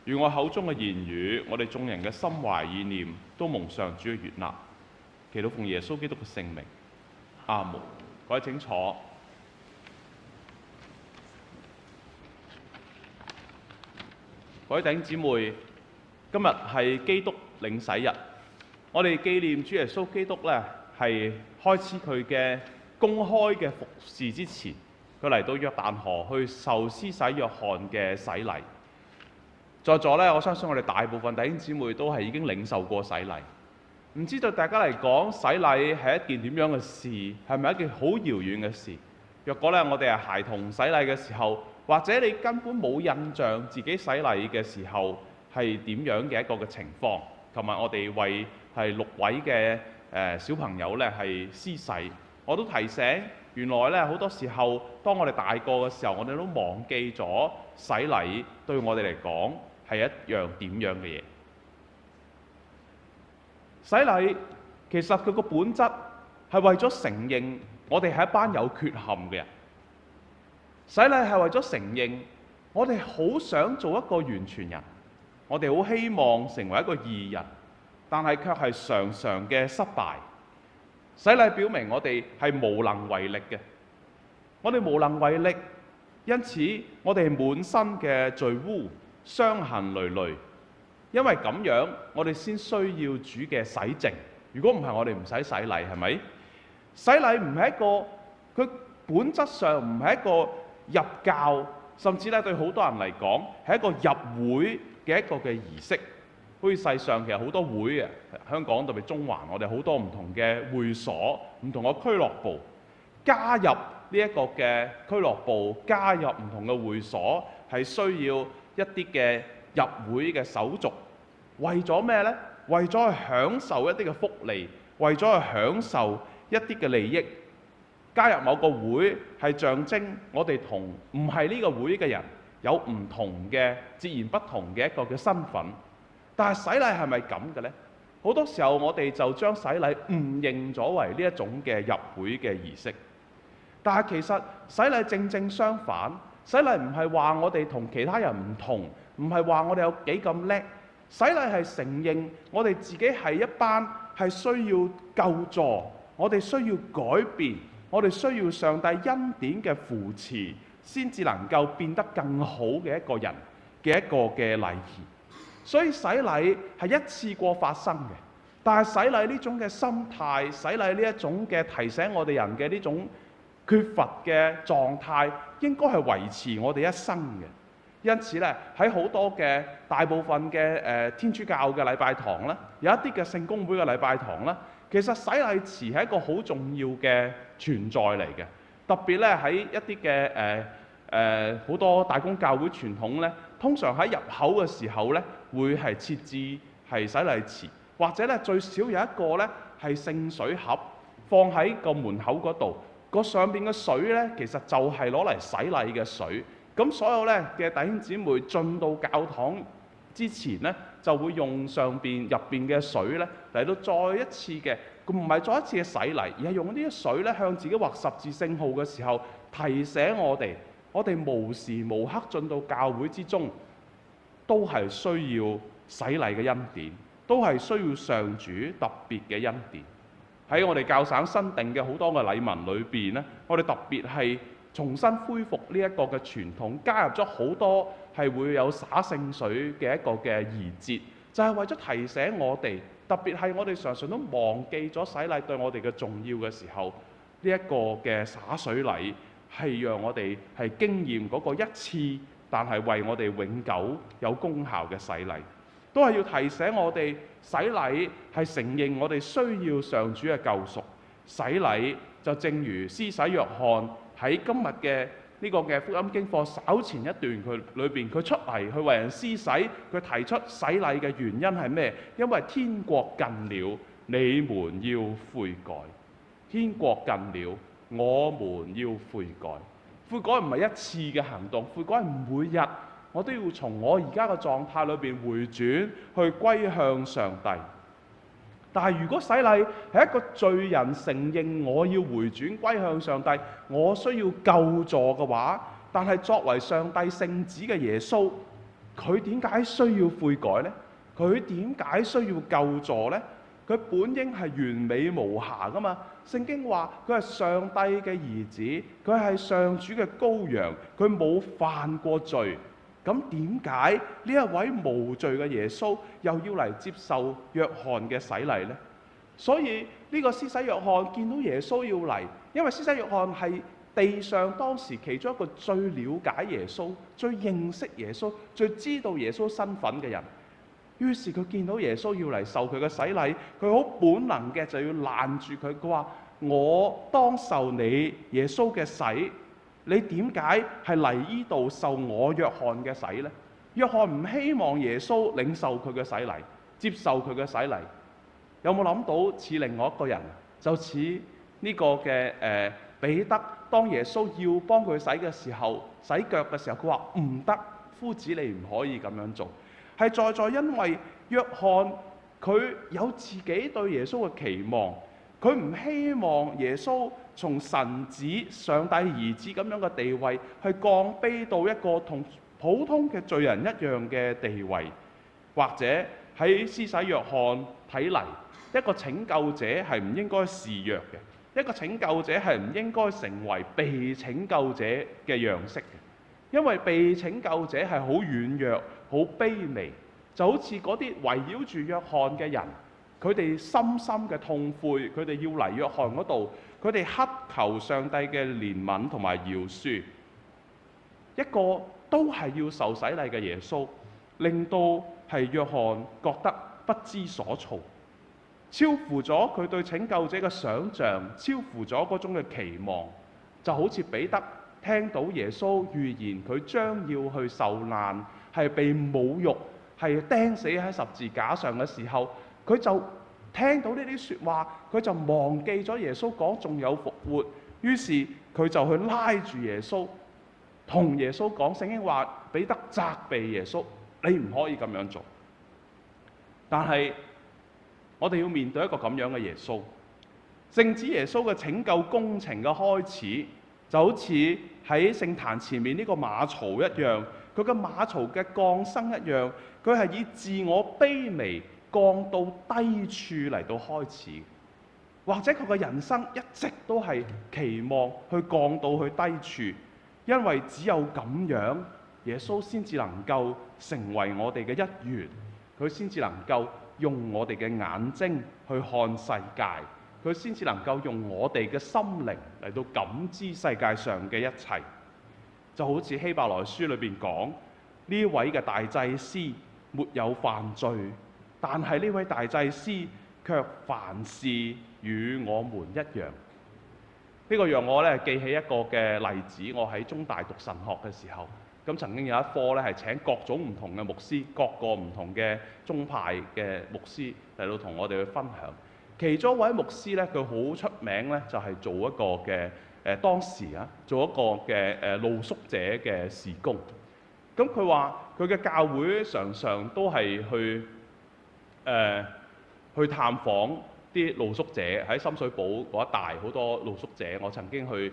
願我口中嘅言語，我哋眾人嘅心懷意念，都蒙上主嘅悅納。祈禱奉耶穌基督嘅聖名，阿門。各位請坐。各位弟兄姊妹，今日係基督領洗日，我哋紀念主耶穌基督咧，係開始佢嘅公開嘅服事之前，佢嚟到約旦河去受施洗約翰嘅洗禮。在座咧，我相信我哋大部分弟兄姊妹都係已經領受過洗禮。唔知對大家嚟講，洗禮係一件點樣嘅事？係咪一件好遙遠嘅事？若果咧，我哋係孩童洗禮嘅時候，或者你根本冇印象自己洗禮嘅時候係點樣嘅一個嘅情況。琴日我哋為係6位嘅小朋友咧係施洗，我都提醒，原來咧好多時候，當我哋大個嘅時候，我哋都忘記咗洗禮對我哋嚟講係一樣點樣嘅嘢。洗禮其實佢個本質係為咗承認我哋係一班有缺陷嘅人。洗禮係為咗承認我哋好想做一個完全人，我哋好希望成為一個義人，但係卻係常常嘅失敗。洗禮表明我哋係無能為力嘅，我哋無能為力，因此我哋滿身嘅罪污、傷痕累累。因為咁樣，我哋先需要主嘅洗淨。如果唔係，我哋唔使洗禮，係咪？洗禮唔係一個，佢本質上唔係一個入教，甚至咧對好多人嚟講係一個入會嘅一個嘅儀式。好似世上其實好多會嘅，香港特別中環，我哋好多唔同嘅會所、唔同嘅俱樂部，加入呢一個嘅俱樂部，加入唔同嘅會所，係需要一啲嘅入會嘅手續。為咗咩呢？為咗去享受一啲嘅福利，為咗去享受一啲嘅利益。加入某個會係象徵我哋同唔係呢個會嘅人有唔同嘅、截然不同嘅一個嘅身份。但係洗禮係咪咁嘅呢？好多時候我哋就將洗禮誤認咗為呢一種嘅入會嘅儀式。但係其實洗禮正正相反，洗禮唔係話我哋同其他人唔同，唔係話我哋有幾咁叻。洗禮係承認我哋自己係一班係需要救助，我哋需要改變，我哋需要上帝恩典嘅扶持，先至能夠變得更好嘅一個人嘅一個嘅禮儀。所以洗禮係一次過發生嘅，但係洗禮呢種嘅心態，洗禮呢一種嘅提醒我哋人嘅呢種缺乏嘅狀態，應該係維持我哋一生嘅。因此咧，喺好多嘅大部分嘅天主教嘅禮拜堂咧，有一啲嘅聖公會嘅禮拜堂咧，其實洗禮池係一個好重要嘅存在嚟嘅。特別咧喺一啲嘅好多大公教會傳統咧，通常喺入口嘅時候咧，會係設置係洗禮池，或者咧最少有一個咧係聖水盒放喺個門口嗰度，個上邊嘅水咧其實就係攞嚟洗禮嘅水。咁所有咧嘅弟兄姊妹進到教堂之前咧，就會用上邊入邊嘅水咧嚟到再一次嘅，唔係再一次嘅洗禮，而係用呢啲水咧向自己畫十字聖號嘅時候，提醒我哋無時無刻進到教會之中，都係需要洗禮嘅恩典，都係需要上主特別嘅恩典。喺我哋教省新定嘅好多嘅禮文裏邊咧，我哋特別係重新恢復呢一個嘅傳統，加入咗好多係會有灑聖水嘅一個嘅儀節，就係為咗提醒我哋，特別係我哋常常都忘記咗洗禮對我哋嘅重要嘅時候，呢一個嘅灑水禮係讓我哋係經驗嗰個一次，但係為我哋永久有功效嘅洗禮，都係要提醒我哋洗禮係承認我哋需要上主嘅救贖。洗禮就正如施洗約翰喺今日嘅呢個嘅福音經課稍前一段佢裏邊，佢出嚟去為人施洗，佢提出洗禮嘅原因係咩？因為天國近了，你們要悔改。天國近了，我們要悔改。悔改唔係一次嘅行動，悔改係每日我都要從我而家嘅狀態裏邊回轉，去歸向上帝。但係如果洗禮係一個罪人承認我要回轉歸向上帝，我需要救助嘅話，但係作為上帝聖子嘅耶穌，佢點解需要悔改呢？佢點解需要救助呢？佢本應係完美無瑕噶嘛。聖經話佢係上帝嘅兒子，佢係上主嘅羔羊，佢冇犯過罪。咁點解呢一位無罪嘅耶穌又要嚟接受約翰嘅洗禮呢？所以呢個施洗約翰見到耶穌要嚟，因為施洗約翰係地上當時其中一個最了解耶穌、最認識耶穌、最知道耶穌身份嘅人。於是佢見到耶穌要嚟受佢嘅洗禮，佢好本能嘅就要攔住佢。佢話：我當受你耶穌嘅洗，你點解係嚟呢度受我約翰嘅洗呢？約翰唔希望耶穌領受佢嘅洗禮，接受佢嘅洗禮。有冇諗到似另外一個人？就似呢個嘅彼得，當耶穌要幫佢洗嘅時候，洗腳嘅時候，佢話唔得，夫子你唔可以咁樣做。係在因為約翰佢有自己對耶穌嘅期望，佢唔希望耶穌從神子、上帝兒子咁樣嘅地位，去降卑到一個同普通嘅罪人一樣嘅地位，或者喺施洗約翰睇嚟，一個拯救者係唔應該示弱嘅，一個拯救者係唔應該成為被拯救者嘅樣式嘅，因為被拯救者係好軟弱、好卑微，就好似嗰啲圍繞住約翰嘅人，佢哋深深嘅痛悔，佢哋要嚟約翰嗰度，佢哋乞求上帝嘅憐憫同埋饒恕，一個都係要受洗禮嘅耶穌，令到係約翰覺得不知所措。超乎咗佢對拯救者嘅想像，超乎咗嗰種嘅期望，就好似彼得聽到耶穌預言佢將要去受難，係被侮辱，係釘死喺十字架上嘅時候，佢就聽到呢啲説話，佢就忘記咗耶穌講仲有復活，於是佢就去拉住耶穌，同耶穌講。聖經話彼得責備耶穌：你唔可以咁樣做。但係我哋要面對一個咁樣嘅耶穌，聖子耶穌嘅拯救工程嘅開始，就好似喺聖壇前面呢個馬槽一樣，佢嘅馬槽嘅降生一樣，佢係以自我卑微降到低處嚟到開始，或者佢嘅人生一直都係期望去降到去低處，因為只有咁樣，耶穌先至能夠成為我哋嘅一員，佢先至能夠用我哋嘅眼睛去看世界，佢先至能夠用我哋嘅心靈嚟到感知世界上嘅一切。就好似希伯來書裏邊講，呢位嘅大祭司沒有犯罪，但係呢位大祭司卻凡事與我們一樣。呢個讓我記起一個嘅例子。我喺中大讀神學嘅時候，咁曾經有一科係請各種唔同嘅牧師，各個唔同嘅宗派嘅牧師嚟到同我哋去分享。其中一位牧師佢好出名就係做一個嘅當時做一個嘅露宿者嘅事工。咁佢話佢嘅教會常常都係去探訪啲露宿者，喺深水埗嗰一帶好多露宿者。我曾經去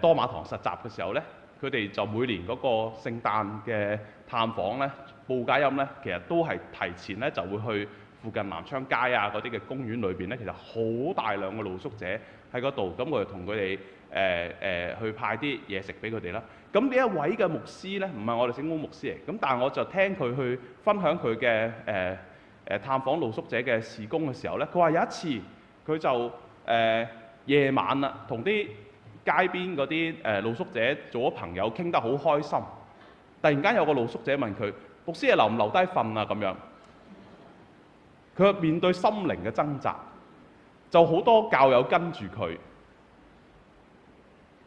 多馬堂實習嘅時候呢，佢哋就每年嗰個聖誕嘅探訪呢，報佳音其實都係提前就會去附近南昌街嗰啲嘅公園裏邊其實好大量嘅露宿者喺嗰度。咁我就同佢哋去派啲嘢食俾佢哋啦。咁呢一位嘅牧師呢，唔係我哋聖公牧師嚟，咁但係我就聽佢去分享佢嘅探訪露宿者嘅事工嘅時候呢，佢話有一次佢就夜晚啦，同啲街邊嗰啲露宿者做咗朋友，傾得好開心。突然間有個露宿者問佢：牧師留唔留低瞓啊？咁樣，佢面對心靈嘅掙扎，就好多教友跟住佢。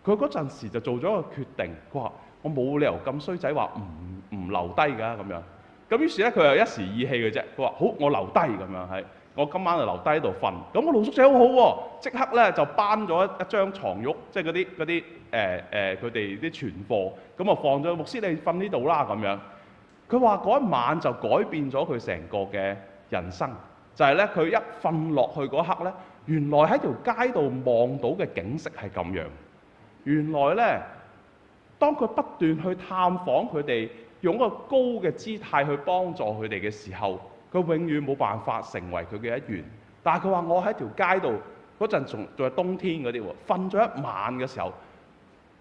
佢嗰陣時就做咗個決定，佢話：我冇理由咁衰仔話唔留低㗎咁樣。咁於是咧，佢又一時意氣嘅啫。佢話：好，我留低咁樣，係我今晚就留低喺度瞓。咁個露宿者好好喎，即刻咧就搬咗一張床褥，即係嗰啲佢哋啲存貨，咁啊放咗。牧師你瞓呢度啦咁樣。佢話嗰一晚就改變咗佢成個嘅人生，就係咧佢一瞓落去嗰刻咧，原來喺條街度望到嘅景色係咁樣。原來咧，當佢不斷去探訪佢哋，用一個高嘅姿態去幫助佢哋嘅時候，佢永遠冇辦法成為佢嘅一員。但係佢話：我喺條街度嗰陣仲係冬天嗰啲喎，瞓咗一晚嘅時候，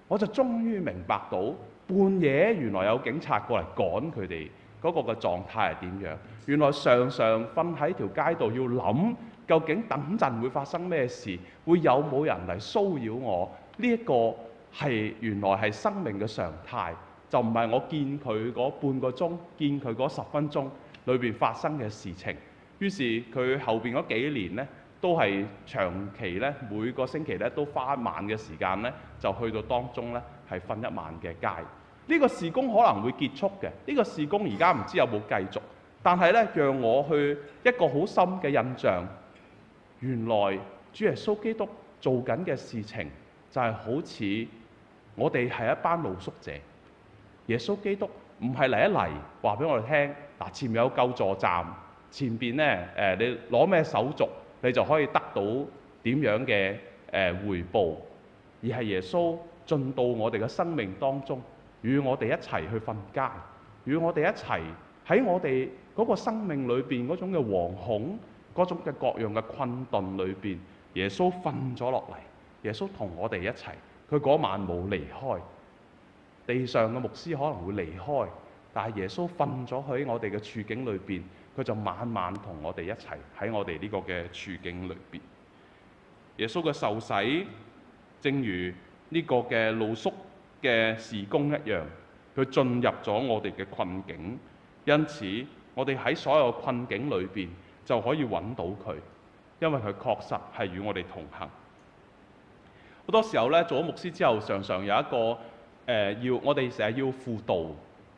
我就終於明白到半夜原來有警察過嚟趕佢哋嗰個嘅狀態係點樣。原來常常瞓喺條街度要諗，究竟等陣會發生咩事，會有冇人嚟騷擾我？呢一個係原來係生命嘅常態，就唔係我見佢嗰半個鐘，見佢嗰10分鐘裏邊發生嘅事情。於是佢後邊嗰幾年呢，都係長期呢，每個星期呢都花一晚嘅時間呢，就去到當中呢，係瞓一晚嘅街。呢個事工可能會結束嘅，呢個事工而家唔知有冇繼續，但係呢，讓我去一個好深嘅印象，原來主耶穌基督做緊嘅事情就係好似我哋係一班露宿者。耶穌基督唔係嚟一嚟話俾我哋聽，嗱，前面有救助站，前邊呢，你攞咩手續，你就可以得到點樣嘅回報，而係耶穌進到我哋嘅生命當中，與我哋一齊去瞓街，與我哋一齊喺我哋嗰個生命裏邊嗰種嘅惶恐，嗰種嘅各樣嘅困頓裏邊，耶穌瞓咗落嚟，耶穌同我哋一齊。佢嗰晚冇離開，地上嘅牧師可能會離開，但係耶穌瞓咗喺我哋嘅處境裏邊，佢就晚晚同我哋一齊喺我哋呢個嘅處境裏邊。耶穌嘅受洗，正如呢個嘅露宿嘅事工一樣，佢進入咗我哋嘅困境，因此我哋喺所有困境裏邊就可以揾到佢，因為佢確實係與我哋同行。好多時候咧，做咗牧師之後，常常有一個我哋成日要輔導，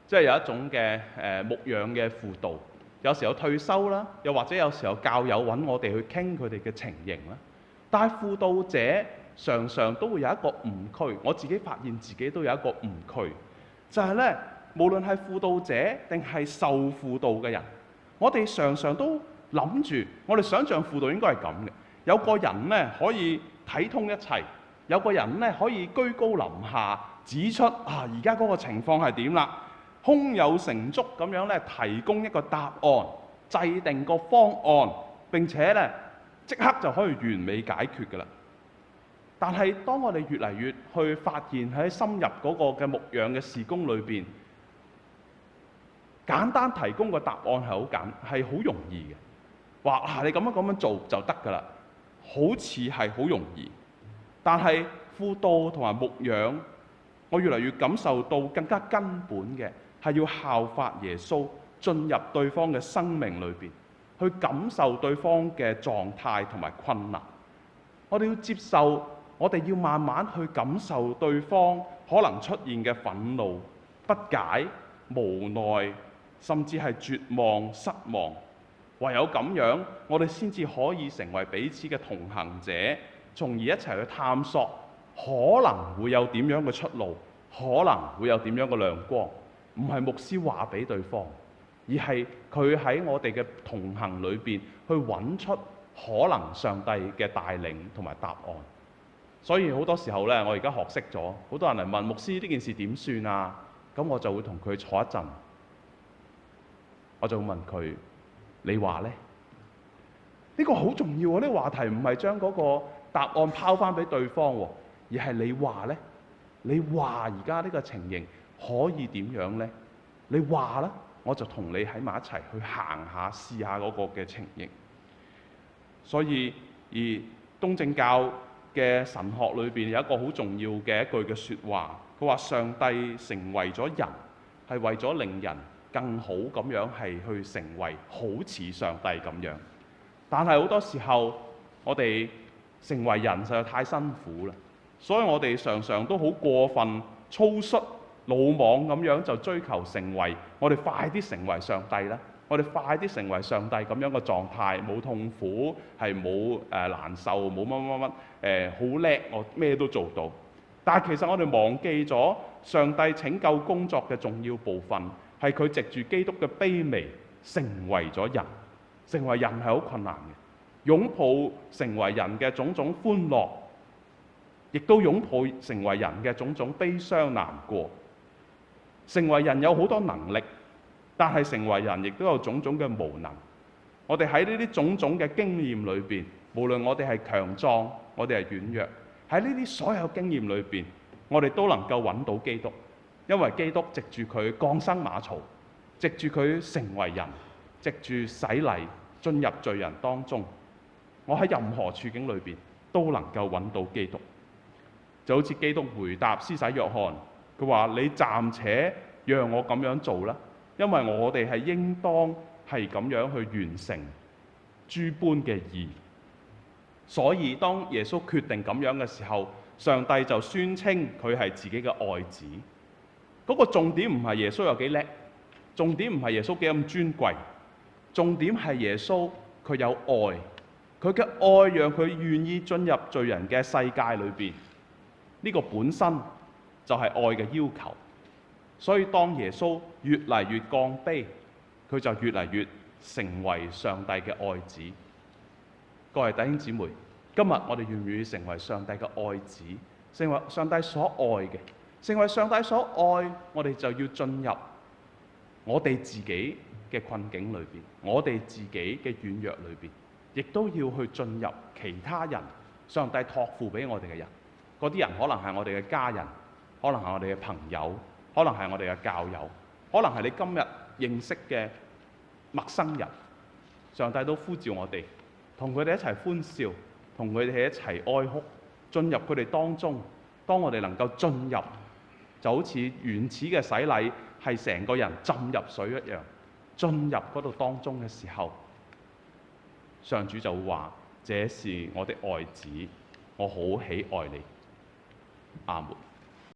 即係有一種嘅牧養嘅輔導。有時候退休啦，又或者有時候教友揾我哋去傾佢哋嘅情形啦。但係輔導者常常都會有一個誤區，我自己發現自己都有一個誤區，就係咧，無論係輔導者定係受輔導嘅人，我哋常常都諗住，我哋想像輔導應該係咁嘅，有個人咧可以睇通一切。有個人咧可以居高臨下指出而家嗰個情況係點啦，胸有成竹咁樣咧提供一個答案，制定個方案，並且咧即刻就可以完美解決㗎啦。但係當我哋越嚟越去發現喺深入嗰個嘅牧養嘅事工裏邊，簡單提供個答案係好容易嘅，話你咁樣做就得㗎啦，好似係好容易。但係輔導同埋牧養，我越嚟越感受到更加根本嘅係要效法耶穌，進入對方嘅生命裏邊，去感受對方嘅狀態同埋困難。我哋要接受，我哋要慢慢去感受對方可能出現嘅憤怒、不解、無奈，甚至係絕望、失望。唯有咁樣，我哋先至可以成為彼此嘅同行者，從而一齊去探索可能會有點樣嘅出路，可能會有點樣嘅亮光。唔係牧師話俾對方，而係佢喺我哋嘅同行裏邊去揾出可能上帝嘅帶領同埋答案。所以好多時候呢，我而家學識咗，好多人嚟問牧師呢件事點算啊？咁我就會同佢坐一陣，我就會問佢：你話呢？呢個好重要啊！呢個話題唔係將嗰個答案拋翻俾對方喎，而係你話呢？你話而家呢個情形可以點樣呢？你話啦，我就同你喺埋一齊去行下試下嗰個嘅情形。所以而東正教嘅神學裏邊有一個好重要嘅一句嘅説話，佢話上帝成為咗人係為咗令人更好咁樣係去成為好似上帝咁樣。但係好多時候我哋成為人實在太辛苦啦，所以我哋常常都好過分粗率魯莽咁樣就追求成為，我哋快啲成為上帝啦，我哋快啲成為上帝咁樣嘅狀態，冇痛苦，係冇難受，冇乜好叻，我咩都做到。但係其實我哋忘記咗上帝拯救工作嘅重要部分，係佢藉住基督嘅卑微成為咗人。成為人係好困難嘅，擁抱成為人嘅種種歡樂，亦都擁抱成為人嘅種種悲傷難過。成為人有好多能力，但係成為人亦都有種種嘅無能。我哋喺呢啲種種嘅經驗裏邊，無論我哋係強壯，我哋係軟弱，喺呢啲所有經驗裏邊，我哋都能夠揾到基督，因為基督藉住佢降生馬槽，藉住佢成為人，藉住洗禮進入罪人當中，我喺任何處境裏邊都能夠揾到基督。就好似基督回答施洗約翰，佢話：你暫且讓我咁樣做啦，因為我哋係應當係咁樣去完成諸般嘅義。所以當耶穌決定咁樣嘅時候，上帝就宣稱佢係自己嘅愛子。嗰個重點唔係耶穌有幾叻，重點唔係耶穌幾咁尊貴，重點係耶穌佢有愛，佢嘅愛讓佢願意進入罪人嘅世界裏邊。呢個本身就係愛嘅要求。所以當耶穌越嚟越降卑，佢就越嚟越成為上帝嘅愛子。各位弟兄姊妹，今日我哋願唔願意成為上帝嘅愛子，成為上帝所愛嘅？成為上帝所愛，我哋就要進入我哋自己嘅困境裏邊，我哋自己嘅軟弱裏邊，亦都要去進入其他人上帝託付俾我哋嘅人。嗰啲人可能係我哋嘅家人，可能係我哋嘅朋友，可能係我哋嘅教友，可能係你今日認識嘅陌生人。上帝都呼召我哋同佢哋一齊歡笑，同佢哋一齊哀哭，進入佢哋當中。當我哋能夠進入，就好似原始嘅洗禮係成個人浸入水一樣，進入嗰度當中嘅時候，上主就會話：這是我的愛子，我好喜愛你。阿門。